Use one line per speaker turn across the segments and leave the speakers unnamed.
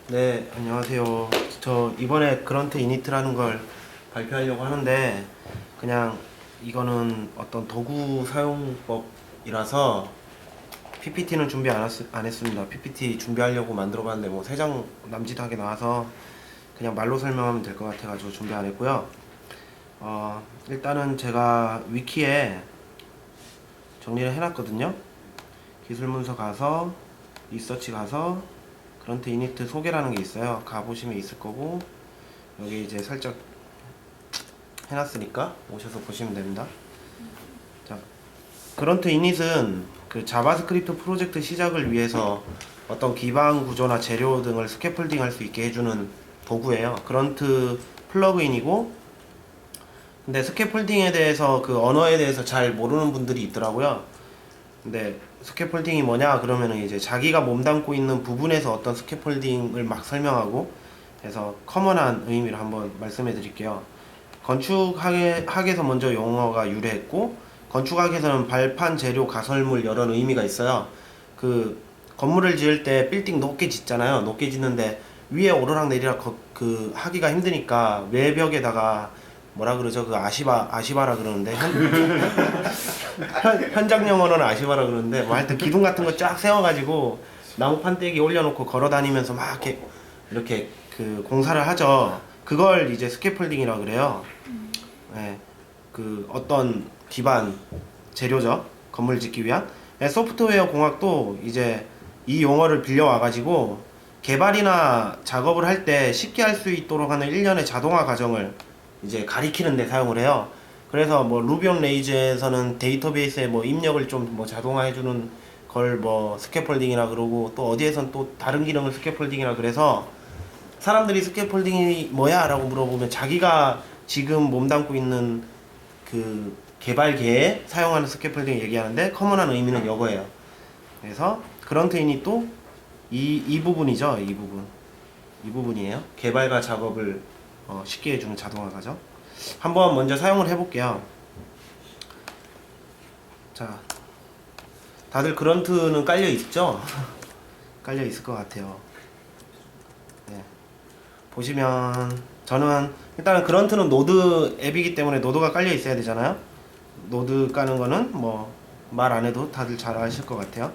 네, 안녕하세요. 저 이번에 그런트 이니트라는 걸 발표하려고 하는데 그냥 이거는 어떤 도구 사용법이라서 PPT는 준비 안 했습니다. PPT 준비하려고 만들어 봤는데 뭐 3장 남짓하게 나와서 그냥 말로 설명하면 될 것 같아가지고 준비 안 했고요. 일단은 제가 위키에 정리를 해놨거든요. 기술 문서 가서 리서치 가서 그런트 이니트 소개라는 게 있어요. 가보시면 있을 거고 여기 이제 살짝 해놨으니까 오셔서 보시면 됩니다. 자, 그런트 이닛은 그 자바스크립트 프로젝트 시작을 위해서 어떤 기반 구조나 재료 등을 스캐폴딩 할 수 있게 해주는 도구예요. 그런트 플러그인이고, 근데 스캐폴딩에 대해서 그 언어에 대해서 잘 모르는 분들이 있더라고요. 근데 스캐폴딩이 뭐냐 그러면은 이제 자기가 몸담고 있는 부분에서 어떤 스캐폴딩을 막 설명하고 해서 커먼한 의미를 한번 말씀해 드릴게요. 건축학에서 먼저 용어가 유래했고, 건축학에서는 발판, 재료, 가설물 이런 의미가 있어요. 그 건물을 지을 때 빌딩 높게 짓잖아요. 높게 짓는데 위에 오르락내리락 그 하기가 힘드니까 외벽에다가 뭐라 그러죠? 그 아시바라 그러는데 현장 용어로는 아시바라 그러는데 뭐 하여튼 기둥 같은 거 쫙 세워가지고 나무 판때기 올려놓고 걸어 다니면서 막 이렇게 그 공사를 하죠. 그걸 이제 스캐폴딩이라고 그래요. 네, 그 어떤 기반 재료죠. 건물 짓기 위한. 네, 소프트웨어 공학도 이제 이 용어를 빌려와가지고 개발이나 작업을 할 때 쉽게 할 수 있도록 하는 일련의 자동화 과정을 이제 가리키는 데 사용을 해요. 그래서 뭐 루비 온 레이즈에서는 데이터베이스에 뭐 입력을 좀 뭐 자동화해주는 걸 뭐 스캐폴딩이라 그러고, 또 어디에선 또 다른 기능을 스캐폴딩이라 그래서 사람들이 스캐폴딩이 뭐야? 라고 물어보면 자기가 지금 몸담고 있는 그 개발계에 사용하는 스캐폴딩 얘기하는데 커먼한 의미는 이거예요. 그래서 그런트인이 또 이 부분이죠. 이 부분이에요. 개발과 작업을 쉽게 해주는 자동화 과정. 한번 먼저 사용을 해볼게요. 자, 다들 그런트는 깔려 있죠? 깔려 있을 것 같아요. 네. 보시면 저는 일단은 그런트는 노드 앱이기 때문에 노드가 깔려 있어야 되잖아요. 노드 까는 거는 뭐 말 안 해도 다들 잘 아실 것 같아요.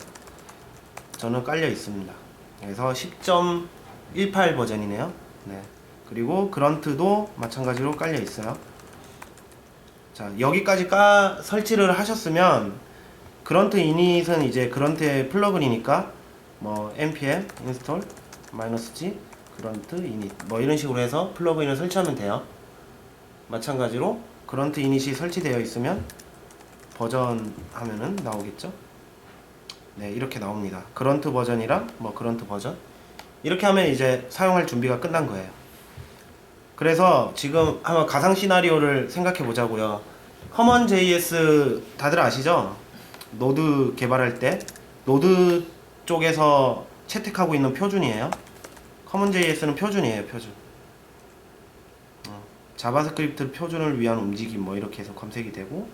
저는 깔려 있습니다. 그래서 10.18 버전이네요. 네. 그리고 그런트도 마찬가지로 깔려 있어요. 자, 여기까지 설치를 하셨으면 그런트 이닛은 이제 그런트의 플러그인이니까 뭐 npm install -g 그런트 이닛 뭐 이런 식으로 해서 플러그인을 설치하면 돼요. 마찬가지로 그런트 이닛이 설치되어 있으면 버전 하면은 나오겠죠. 네, 이렇게 나옵니다. 그런트 버전이랑 뭐 그런트 버전 이렇게 하면 이제 사용할 준비가 끝난 거예요. 그래서 지금 한번 가상 시나리오를 생각해 보자고요. 커먼 JS 다들 아시죠? 노드 개발할 때 노드 쪽에서 채택하고 있는 표준이에요. 커먼 JS는 표준이에요, 표준. 자바스크립트 표준을 위한 움직임 뭐 이렇게 해서 검색이 되고,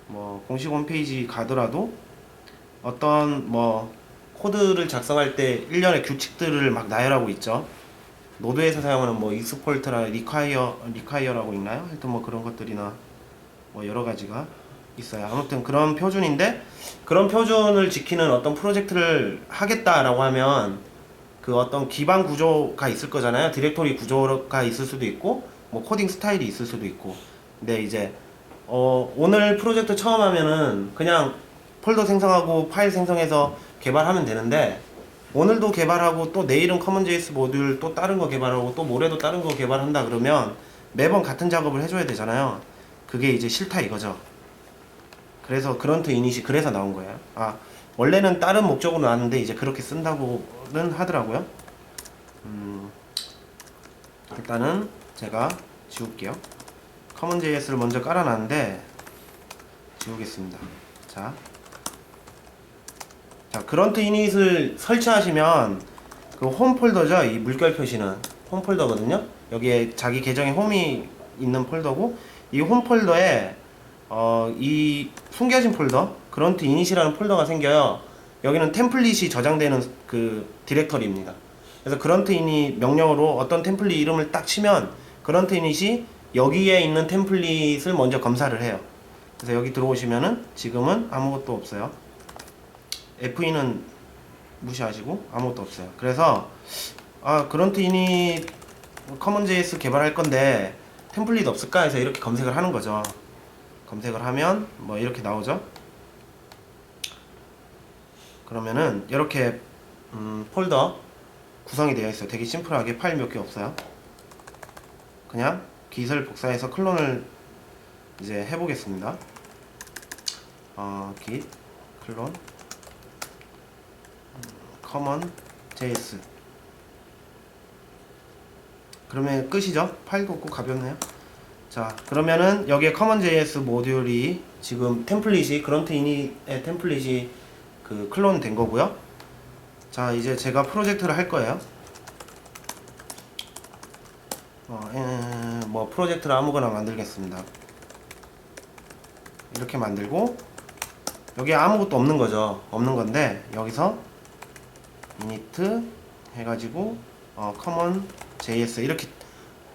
뭐 공식 홈페이지 가더라도 어떤 뭐 코드를 작성할 때 일련의 규칙들을 막 나열하고 있죠. 노드에서 사용하는 뭐 익스포트나 리콰이어라고 있나요? 하여튼 뭐 그런 것들이나 뭐 여러 가지가 있어요. 아무튼 그런 표준인데, 그런 표준을 지키는 어떤 프로젝트를 하겠다라고 하면 그 어떤 기반 구조가 있을 거잖아요. 디렉토리 구조가 있을 수도 있고 뭐 코딩 스타일이 있을 수도 있고. 근데 이제 오늘 프로젝트 처음 하면은 그냥 폴더 생성하고 파일 생성해서 개발하면 되는데, 오늘도 개발하고 또 내일은 커먼JS 모듈 또 다른 거 개발하고 또 모레도 다른 거 개발한다 그러면 매번 같은 작업을 해줘야 되잖아요. 그게 이제 싫다 이거죠. 그래서 그런트 이닛이 그래서 나온 거예요. 원래는 다른 목적으로 나왔는데 이제 그렇게 쓴다고는 하더라고요. 일단은 제가 지울게요. 커먼JS를 먼저 깔아놨는데 지우겠습니다. 자, 그런트 이닛을 설치하시면 그 홈 폴더죠. 이 물결 표시는 홈 폴더거든요. 여기에 자기 계정에 홈이 있는 폴더고, 이 홈 폴더에 이 숨겨진 폴더 그런트 이닛이라는 폴더가 생겨요. 여기는 템플릿이 저장되는 그 디렉터리입니다. 그래서 그런트 이닛 명령어로 어떤 템플릿 이름을 딱 치면 그런트 이닛이 여기에 있는 템플릿을 먼저 검사를 해요. 그래서 여기 들어오시면은 지금은 아무것도 없어요. FE는 무시하시고 아무것도 없어요. 그래서 그런트 이닛 커먼JS 개발할 건데 템플릿 없을까 해서 이렇게 검색을 하는 거죠. 검색을 하면 뭐 이렇게 나오죠. 그러면은 이렇게 폴더 구성이 되어 있어요. 되게 심플하게 파일 몇 개 없어요. 그냥 git을 복사해서 클론을 이제 해보겠습니다. git 클론 common js 그러면 끝이죠. 파일도 없고 가볍네요. 자, 그러면은 여기에 common js 모듈이 지금 템플릿이 그런트 이닛의 템플릿이 그 클론 된 거고요. 자, 이제 제가 프로젝트를 할 거예요. 뭐 프로젝트를 아무거나 만들겠습니다. 이렇게 만들고 여기에 아무것도 없는 거죠. 없는 건데 여기서 init 해가지고 common js 이렇게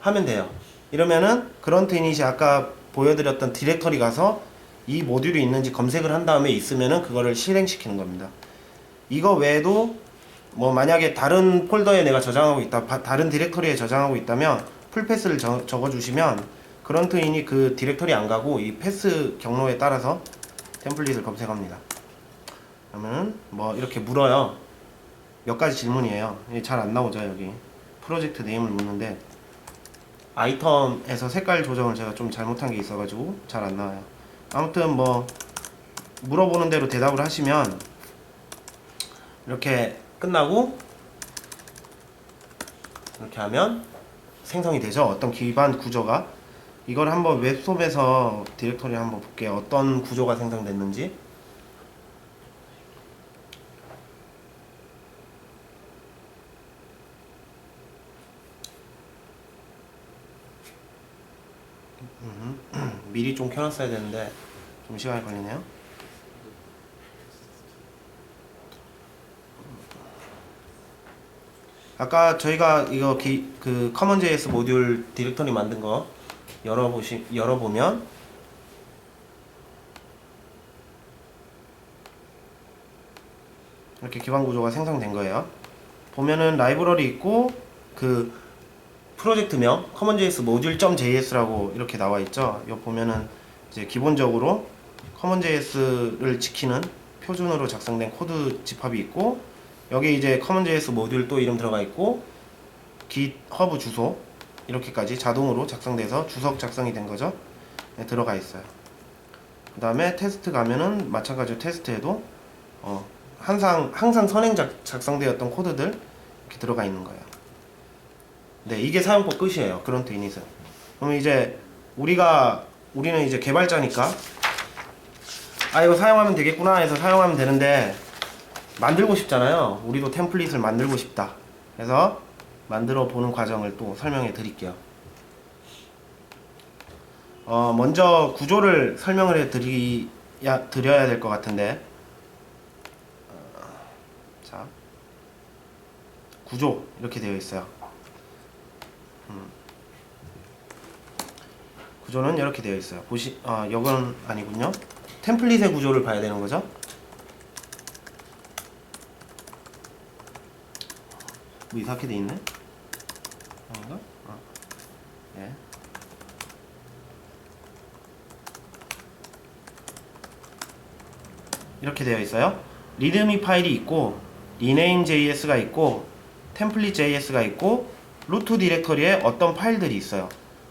하면 돼요. 이러면은 그런트 이닛이 아까 보여드렸던 디렉터리 가서 이 모듈이 있는지 검색을 한 다음에 있으면은 그거를 실행시키는 겁니다. 이거 외에도 뭐 만약에 다른 폴더에 내가 저장하고 있다, 다른 디렉터리에 저장하고 있다면 풀 패스를 적어주시면 그런트 이닛 그 디렉터리 안 가고 이 패스 경로에 따라서 템플릿을 검색합니다. 그러면 뭐 이렇게 물어요. 몇 가지 질문이에요. 잘 안 나오죠. 여기 프로젝트 네임을 묻는데 아이템에서 색깔 조정을 제가 좀 잘못한 게 있어가지고 잘 안 나와요. 아무튼 뭐 물어보는 대로 대답을 하시면 이렇게 끝나고 이렇게 하면 생성이 되죠. 어떤 기반 구조가. 이걸 한번 웹솜에서 디렉터리 한번 볼게요. 어떤 구조가 생성됐는지. 미리 좀 켜놨어야 되는데 좀 시간이 걸리네요. 아까 저희가 이거 그 common.js 모듈 디렉터리 만든 거 열어보면 이렇게 기반 구조가 생성된 거예요. 보면은 라이브러리 있고 그 프로젝트명 common.js module.js라고 이렇게 나와 있죠. 여기 보면은 이제 기본적으로 common.js를 지키는 표준으로 작성된 코드 집합이 있고 여기 이제 common.js 모듈 또 이름 들어가 있고 git 허브 주소 이렇게까지 자동으로 작성돼서 주석 작성이 된 거죠. 네, 들어가 있어요. 그 다음에 테스트 가면은 마찬가지로 테스트에도 항상 선행 작성되었던 코드들 이렇게 들어가 있는 거예요. 네, 이게 사용법 끝이에요. 그런트 이닛은. 그럼 이제 우리는 이제 개발자니까 이거 사용하면 되겠구나 해서 사용하면 되는데 만들고 싶잖아요. 우리도 템플릿을 만들고 싶다. 그래서 만들어 보는 과정을 또 설명해 드릴게요. 먼저 구조를 설명을 해 드려야 될 것 같은데 자, 구조 이렇게 되어 있어요. 구조는 이렇게 되어 있어요. 이건 아니군요. 템플릿의 구조를 봐야 되는 거죠. 뭐 이상하게 돼 있네. 아닌가? 예. 이렇게 되어 있어요. 리드미 파일이 있고 rename.js가 있고 template.js가 있고 루트 디렉터리에 어떤 파일들이 있어요.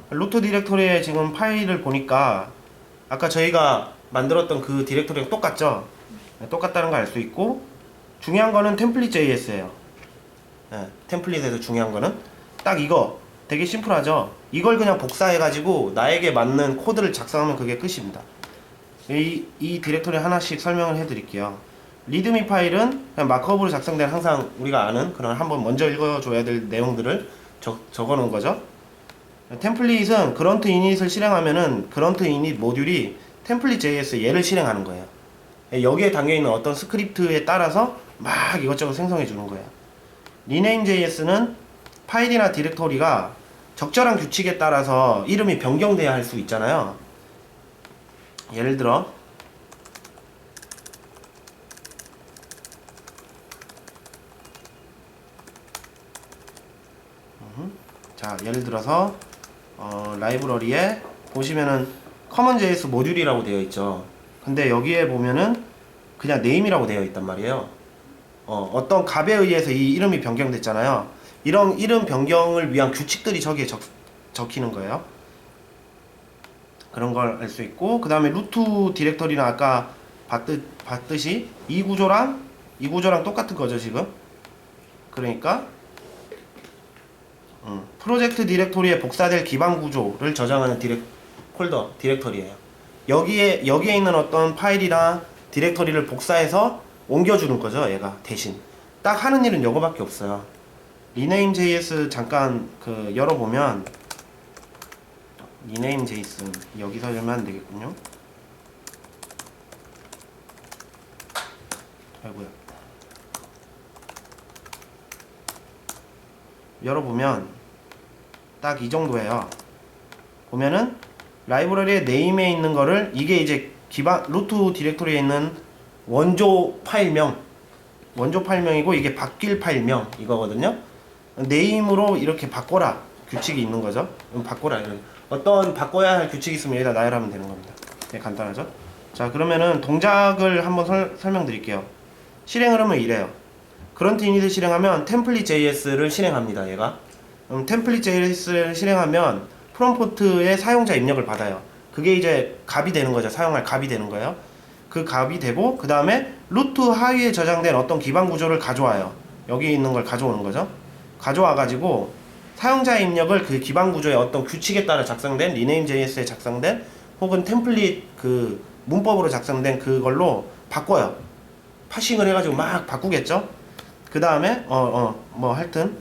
루트 디렉터리에 지금 파일을 보니까 아까 저희가 만들었던 그 디렉터리랑 똑같죠? 네, 똑같다는 걸 알 수 있고 중요한 거는 template.js예요. 네, 템플릿에서 중요한 거는 딱 이거 되게 심플하죠? 이걸 그냥 복사해가지고 나에게 맞는 코드를 작성하면 그게 끝입니다. 이 디렉터리 하나씩 설명을 해드릴게요. 리드미 파일은 그냥 마크업으로 작성된 항상 우리가 아는 그런 한번 먼저 읽어줘야 될 내용들을 적어놓은 거죠. 템플릿은 그런트 이닛을 실행하면은 그런트 이닛 모듈이 템플릿.js 얘를 실행하는 거예요. 여기에 담겨있는 어떤 스크립트에 따라서 막 이것저것 생성해 주는 거예요. rename.js는 파일이나 디렉토리가 적절한 규칙에 따라서 이름이 변경돼야 할 수 있잖아요. 예를 들어 자, 예를 들어서 라이브러리에 보시면은 common.js 모듈이라고 되어 있죠. 근데 여기에 보면은 그냥 name이라고 되어 있단 말이에요. 어떤 값에 의해서 이 이름이 변경됐잖아요. 이런 이름 변경을 위한 규칙들이 저기에 적히는 거예요. 그런 걸 알 수 있고, 그 다음에 루트 디렉터리는 아까 봤듯이 이 구조랑 똑같은 거죠 지금. 그러니까 프로젝트 디렉토리에 복사될 기반 구조를 저장하는 폴더 디렉터리예요. 여기에 있는 어떤 파일이나 디렉터리를 복사해서 옮겨주는 거죠. 얘가 대신 딱 하는 일은 이거밖에 없어요. rename.js 잠깐 열어보면 rename.js 여기서 열면 안 되겠군요. 아이고야. 열어보면 딱 이 정도예요. 보면은 라이브러리의 name에 있는 거를 이게 이제 기반 루트 디렉토리에 있는 원조 파일명이고 이게 바뀔 파일명 이거거든요. name으로 이렇게 바꿔라 규칙이 있는 거죠. 바꿔라 이런 어떤 바꿔야 할 규칙이 있으면 여기다 나열하면 되는 겁니다. 네, 간단하죠. 자, 그러면은 동작을 한번 설명드릴게요. 실행 흐름은 이래요. 그런트 이닛을 실행하면 template.js를 실행합니다. 얘가 template.js를 실행하면 프롬프트에 사용자 입력을 받아요. 그게 이제 값이 되는 거죠. 사용할 값이 되는 거예요. 그 값이 되고 그 다음에 루트 하위에 저장된 어떤 기반 구조를 가져와요. 여기 있는 걸 가져오는 거죠. 가져와 가지고 사용자 입력을 그 기반 구조의 어떤 규칙에 따라 작성된 rename.js에 작성된 혹은 템플릿 그 문법으로 작성된 그걸로 바꿔요. 파싱을 해가지고 막 바꾸겠죠. 그 다음에 뭐 하여튼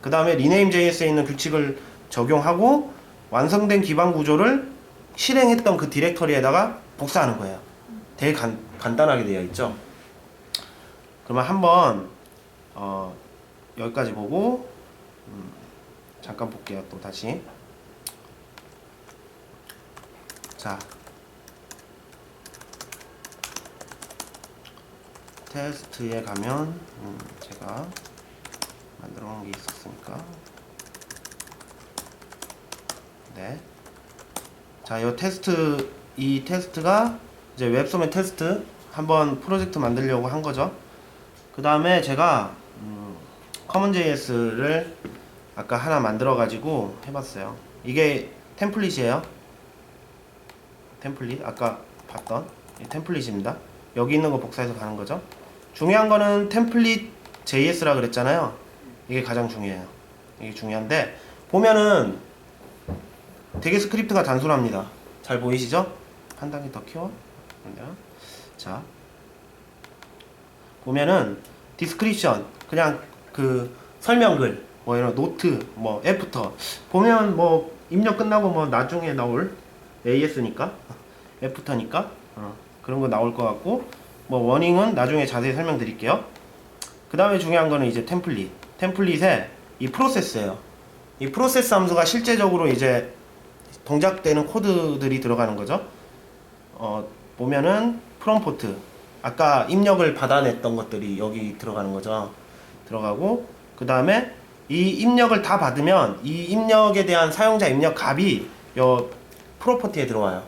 그 다음에 rename.js에 있는 규칙을 적용하고 완성된 기반 구조를 실행했던 그 디렉터리에다가 복사하는 거예요. 되게 간단하게 되어 있죠. 그러면 한번 여기까지 보고 잠깐 볼게요. 또 다시 자 테스트에 가면 제가 만들어 놓은 게 있었으니까 네. 자, 이 테스트가 이제 웹소맨 테스트 한번 프로젝트 만들려고 한 거죠. 그 다음에 제가 common.js를 아까 하나 만들어 가지고 해봤어요. 이게 템플릿이에요. 템플릿 아까 봤던 이 템플릿입니다. 여기 있는 거 복사해서 가는 거죠. 중요한 거는 템플릿 JS라 그랬잖아요. 이게 가장 중요해요. 이게 중요한데 보면은 되게 스크립트가 단순합니다. 잘 보이시죠? 한 단계 더 키워. 자, 보면은 디스크립션 그냥 그 설명글 뭐 이런 노트 뭐 애프터 보면 뭐 입력 끝나고 뭐 나중에 나올 AS니까 애프터니까 그런 거 나올 것 같고 뭐 워닝은 나중에 자세히 설명드릴게요. 그 다음에 중요한 거는 이제 템플릿에 이 프로세스예요. 이 프로세스 함수가 실제적으로 이제 동작되는 코드들이 들어가는 거죠. 보면은 프롬포트 아까 입력을 받아냈던 것들이 여기 들어가는 거죠. 들어가고 그 다음에 이 입력을 다 받으면 이 입력에 대한 사용자 입력 값이 요 프로퍼티에 들어와요.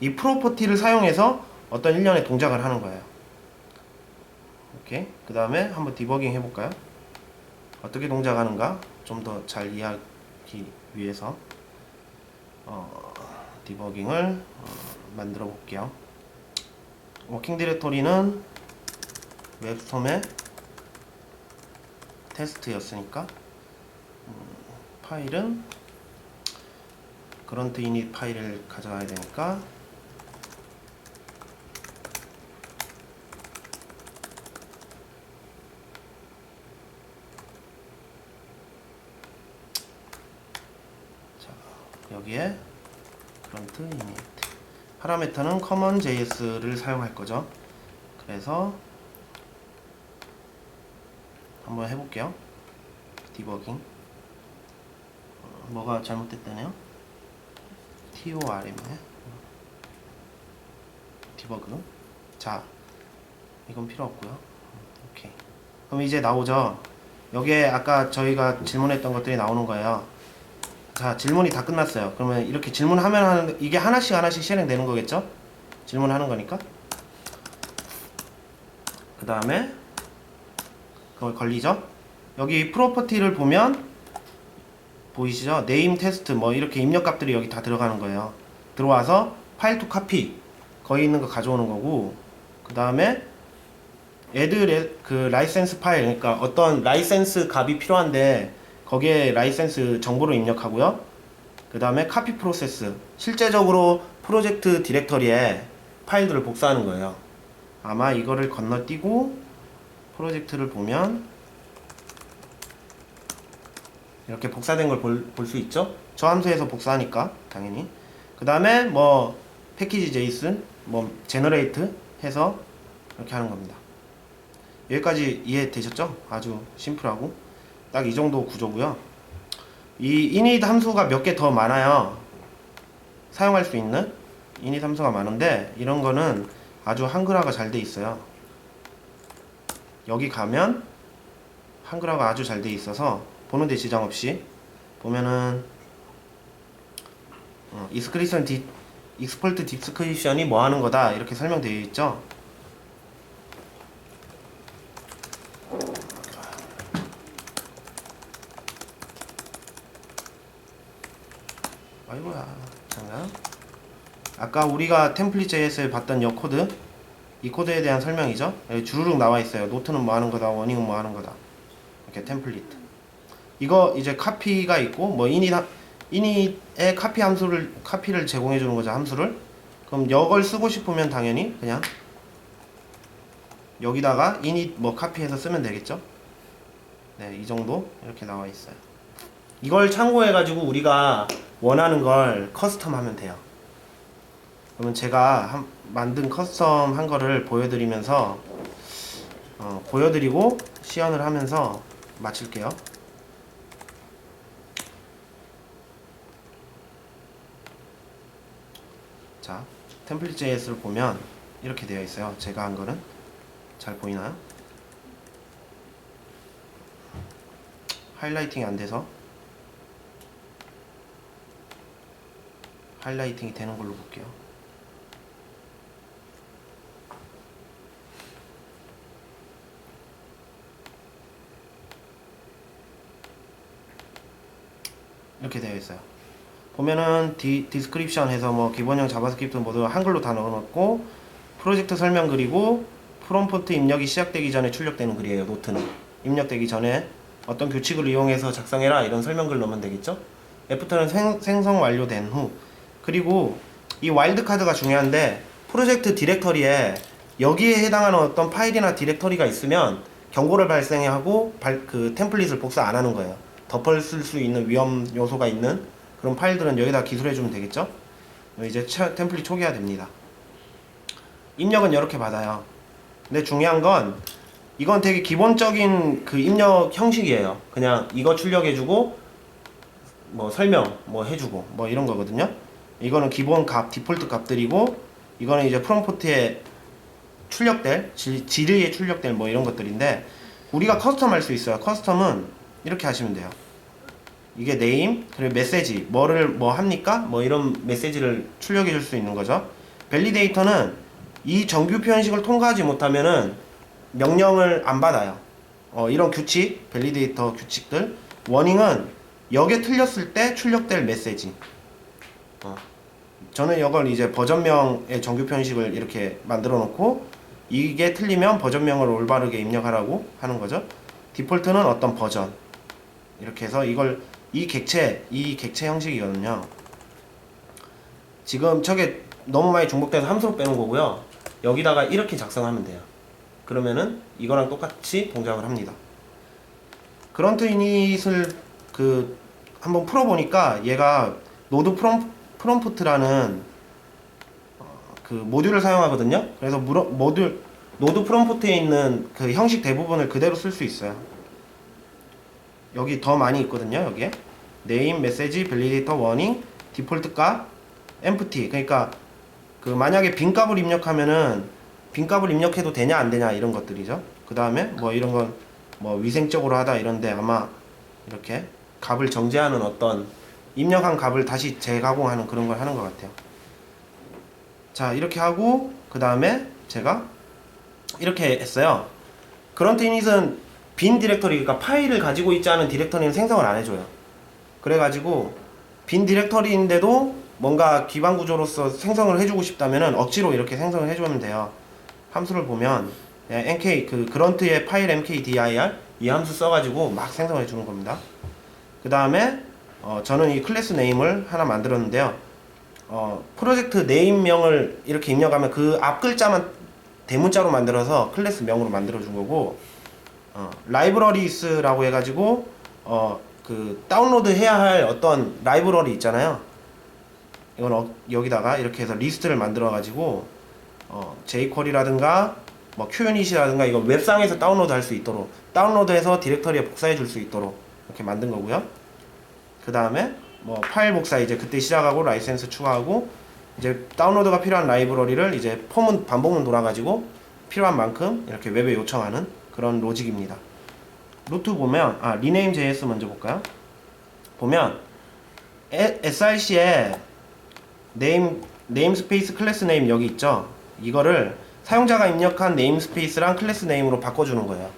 이 프로퍼티를 사용해서 어떤 일련의 동작을 하는 거예요. 오케이. 그 다음에 한번 디버깅 해볼까요? 어떻게 동작하는가 좀 더 잘 이해하기 위해서 디버깅을 만들어 볼게요. 워킹 디렉토리는 웹스톰의 테스트였으니까 파일은 그런트 이닛 파일을 가져가야 되니까 자, 여기에 그런트 이닛 파라미터는 common.js를 사용할 거죠. 그래서 한번 해볼게요. 디버깅. 뭐가 잘못됐다네요? TORM에 디버그. 자, 이건 필요 없고요. 오케이. 그럼 이제 나오죠. 여기에 아까 저희가 질문했던 것들이 나오는 거예요. 자, 질문이 다 끝났어요. 그러면 이렇게 질문하면 이게 하나씩 실행되는 거겠죠? 질문하는 거니까. 그 다음에 그걸 걸리죠. 여기 프로퍼티를 보면 보이시죠? 네임 테스트 뭐 이렇게 입력값들이 여기 다 들어가는 거예요. 들어와서 파일 투 카피 거기 있는 거 가져오는 거고, 그 다음에 그 라이센스 파일, 그러니까 어떤 라이센스 값이 필요한데 거기에 라이센스 정보를 입력하고요. 그 다음에 카피 프로세스, 실제적으로 프로젝트 디렉터리에 파일들을 복사하는 거예요. 아마 이거를 건너뛰고 프로젝트를 보면 이렇게 복사된 걸 볼 수 있죠. 저 함수에서 복사하니까 당연히. 그 다음에 뭐 패키지 제이슨 뭐 제너레이트 해서 이렇게 하는 겁니다. 여기까지 이해되셨죠? 아주 심플하고 딱 이 정도 구조고요. 이 init 함수가 몇 개 더 많아요. 사용할 수 있는 init 함수가 많은데 이런 거는 아주 한글화가 잘 돼 있어요. 여기 가면 한글화가 아주 잘 돼 있어서 보는데 지장 없이 보면은 익스퍼트 디스크립션이 뭐 하는 거다 이렇게 설명되어 있죠. 아이고야, 잠깐. 아까 우리가 템플릿 JS에 봤던 이 코드, 이 코드에 대한 설명이죠. 여기 주르륵 나와 있어요. 노트는 뭐 하는 거다, 워닝은 뭐 하는 거다. 이렇게 템플릿. 이거 이제 카피가 있고, 뭐 init의 카피를 제공해 주는 거죠, 함수를. 그럼 이걸 쓰고 싶으면 당연히 그냥 여기다가 init 뭐 카피해서 쓰면 되겠죠. 네, 이 정도 이렇게 나와 있어요. 이걸 참고해 가지고 우리가 원하는 걸 커스텀 하면 돼요. 그러면 제가 만든 커스텀 한 거를 보여드리면서 보여드리고 시연을 하면서 마칠게요. 자, 템플릿 JS를 보면 이렇게 되어 있어요. 제가 한 거는 잘 보이나요? 하이라이팅이 안 돼서 하이라이팅이 되는 걸로 볼게요. 이렇게 되어 있어요. 보면은 디스크립션 해서 뭐 기본형 자바스크립트 모두 한글로 다 넣어놓고, 프로젝트 설명 글이고, 프롬프트 입력이 시작되기 전에 출력되는 글이에요. 노트는 입력되기 전에 어떤 규칙을 이용해서 작성해라 이런 설명글 넣으면 되겠죠. 애프터는 생성 완료된 후. 그리고 이 와일드카드가 중요한데, 프로젝트 디렉터리에 여기에 해당하는 어떤 파일이나 디렉터리가 있으면 경고를 발생하고 그 템플릿을 복사 안 하는 거예요. 덮었을 수 있는 위험 요소가 있는 그런 파일들은 여기다 기술해주면 되겠죠. 이제 템플릿 초기화 됩니다. 입력은 이렇게 받아요. 근데 중요한 건 이건 되게 기본적인 그 입력 형식이에요. 그냥 이거 출력해주고 뭐 설명 뭐 해주고 뭐 이런 거거든요. 이거는 기본 값, 디폴트 값들이고, 이거는 이제 프롬프트에 출력될 지르에 출력될 뭐 이런 것들인데, 우리가 커스텀 할 수 있어요. 커스텀은 이렇게 하시면 돼요. 이게 네임, 그리고 메시지, 뭐를 뭐 합니까? 뭐 이런 메시지를 출력해 줄 수 있는 거죠. 밸리데이터는 이 정규 표현식을 통과하지 못하면은 명령을 안 받아요. 이런 규칙, 밸리데이터 규칙들. 워닝은 여기에 틀렸을 때 출력될 메시지. 저는 이걸 이제 버전명의 정규 표현식을 이렇게 만들어 놓고, 이게 틀리면 버전명을 올바르게 입력하라고 하는 거죠. 디폴트는 어떤 버전. 이렇게 해서 이 객체 형식이거든요. 지금 저게 너무 많이 중복돼서 함수로 빼는 거고요. 여기다가 이렇게 작성하면 돼요. 그러면은 이거랑 똑같이 동작을 합니다. 그런트 이닛을 한번 풀어보니까 얘가 노드 프롬프트라는 그 모듈을 사용하거든요. 그래서 노드 프롬프트에 있는 그 형식 대부분을 그대로 쓸 수 있어요. 여기 더 많이 있거든요. 여기에 네임, 메시지, 밸리데이터, 워닝, 디폴트 값, empty. 그러니까 그 만약에 빈 값을 입력하면은 빈 값을 입력해도 되냐 안 되냐 이런 것들이죠. 그 다음에 뭐 이런 건 뭐 위생적으로 하다 이런데 아마 이렇게 값을 정제하는 어떤 입력한 값을 다시 재가공하는 그런 걸 하는 것 같아요. 자, 이렇게 하고 그 다음에 제가 이렇게 했어요. 그런트 이닛은 빈 디렉터리, 그러니까 파일을 가지고 있지 않은 디렉터리는 생성을 안 해줘요. 그래가지고 빈 디렉터리인데도 뭔가 기반 구조로서 생성을 해주고 싶다면은 억지로 이렇게 생성을 해주면 돼요. 함수를 보면 nk 그 그런트의 파일 mkdir 이 함수 써가지고 막 생성해 주는 겁니다. 그 다음에 저는 이 클래스 네임을 하나 만들었는데요. 프로젝트 네임명을 이렇게 입력하면 그 앞 글자만 대문자로 만들어서 클래스 명으로 만들어 준 거고, 라이브러리스라고 해가지고 그 다운로드 해야 할 어떤 라이브러리 있잖아요. 이건 여기다가 이렇게 해서 리스트를 만들어 가지고 jQuery라든가 뭐 QUnit이라든가 이거 웹상에서 다운로드 할 수 있도록 다운로드해서 디렉터리에 복사해 줄 수 있도록 이렇게 만든 거고요. 그 다음에 뭐 파일 복사 이제 그때 시작하고 라이센스 추가하고 이제 다운로드가 필요한 라이브러리를 이제 폼은 반복문 돌아가지고 필요한 만큼 이렇게 웹에 요청하는 그런 로직입니다. 루트 보면 rename.js 먼저 볼까요? 보면 src에 네임스페이스 클래스 네임 여기 있죠. 이거를 사용자가 입력한 네임스페이스랑 클래스 네임으로 바꿔주는 거예요.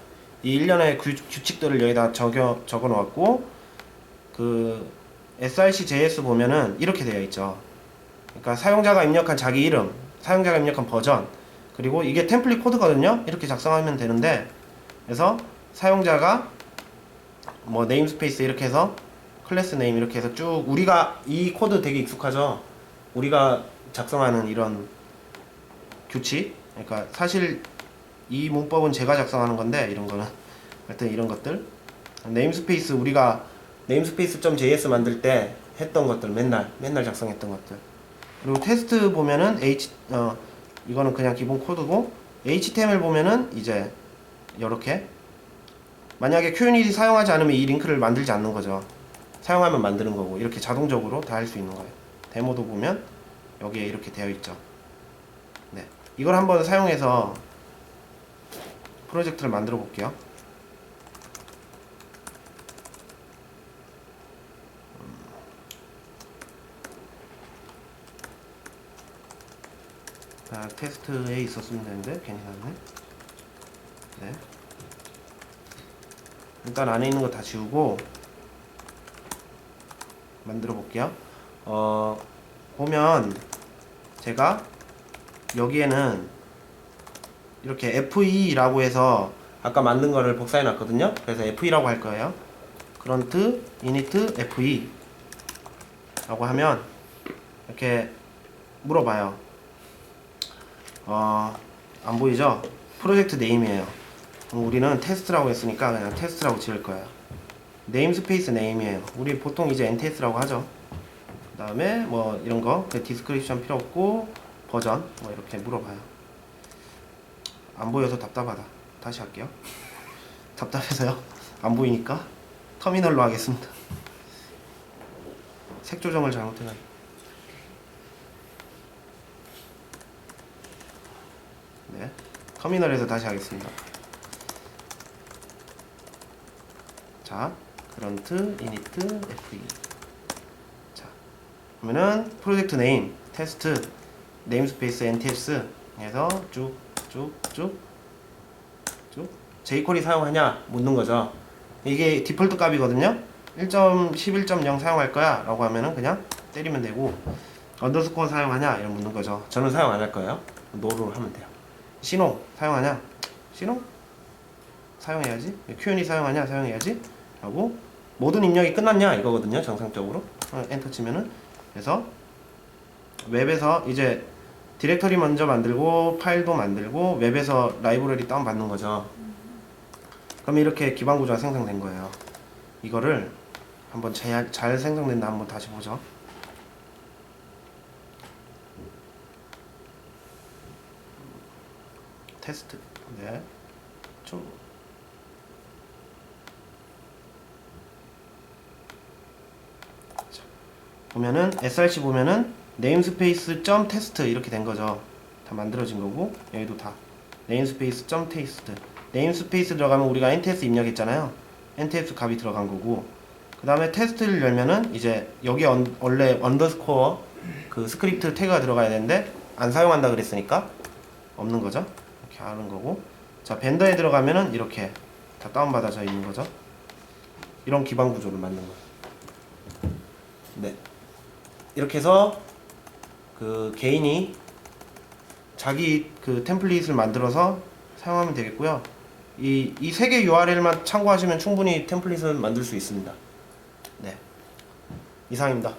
이 일련의 규칙들을 여기다 적어 놓았고, 그 src.js 보면은 이렇게 되어 있죠. 그러니까 사용자가 입력한 자기 이름, 사용자가 입력한 버전, 그리고 이게 템플릿 코드거든요. 이렇게 작성하면 되는데, 그래서 사용자가 뭐 네임스페이스 이렇게 해서 클래스 네임 이렇게 해서 쭉, 우리가 이 코드 되게 익숙하죠. 우리가 작성하는 이런 규칙, 그러니까 사실 이 문법은 제가 작성하는 건데 이런 거는 하여튼 이런 것들 네임스페이스, 우리가 네임스페이스.js 만들 때 했던 것들 맨날 작성했던 것들. 그리고 테스트 보면은 이거는 그냥 기본 코드고, HTML 보면은 이제 이렇게 만약에 QUnit이 사용하지 않으면 이 링크를 만들지 않는 거죠. 사용하면 만드는 거고, 이렇게 자동적으로 다 할 수 있는 거예요. 데모도 보면 여기에 이렇게 되어 있죠. 네, 이걸 한번 사용해서 프로젝트를 만들어 볼게요. 테스트에 있었으면 되는데 괜히 샀네. 네, 일단 안에 있는 거 다 지우고 만들어 볼게요. 보면 제가 여기에는 이렇게 FE라고 해서 아까 만든 거를 복사해 놨거든요. 그래서 FE라고 할 거예요. 그런트 init FE 라고 하면 이렇게 물어봐요. 안 보이죠? 프로젝트 네임이에요. 우리는 테스트라고 했으니까 그냥 테스트라고 지을 거예요. 네임스페이스 네임이에요. 우리 보통 이제 NTS라고 하죠. 그 다음에 뭐 이런 거 디스크립션 필요 없고 버전 뭐 이렇게 물어봐요. 안 보여서 답답하다. 다시 할게요. 답답해서요. 안 보이니까 터미널로 하겠습니다. 색 조정을 잘못해가지고. 네, 터미널에서 다시 하겠습니다. 자, 그런트 init fe. 자, 그러면은 프로젝트 네임 테스트 네임스페이스 nts 해서 쭉 jQuery 사용하냐 묻는 거죠. 이게 디폴트 값이거든요. 1.11.0 사용할 거야 라고 하면은 그냥 때리면 되고, 언더스코어 사용하냐 이런 묻는 거죠. 저는 사용 안 할 거예요. 노로 하면 돼요. 신호 사용하냐? 신호 사용해야지. QUnit 사용하냐? 사용해야지 하고, 모든 입력이 끝났냐 이거거든요. 정상적으로 엔터 치면은. 그래서 웹에서 이제 디렉터리 먼저 만들고 파일도 만들고 웹에서 라이브러리 다운 받는 거죠. 그럼 이렇게 기반 구조가 생성된 거예요. 이거를 한번 잘 생성됐나 한번 다시 보죠. 테스트. 네. 좀 보면은 src 보면은 네임스페이스 점 테스트 이렇게 된 거죠. 다 만들어진 거고 여기도 다 네임스페이스 점 테스트. 네임스페이스 들어가면 우리가 NTS 입력했잖아요. NTS 값이 들어간 거고 그 다음에 테스트를 열면은 이제 여기 원래 언더스코어 그 스크립트 태그가 들어가야 되는데 안 사용한다 그랬으니까 없는 거죠. 이렇게 하는 거고 자 벤더에 들어가면은 이렇게 다 다운받아져 있는 거죠. 이런 기반 구조를 만든 거예요. 네. 이렇게 해서 그 개인이 자기 그 템플릿을 만들어서 사용하면 되겠고요. 이 세 개 URL만 참고하시면 충분히 템플릿은 만들 수 있습니다. 네. 이상입니다.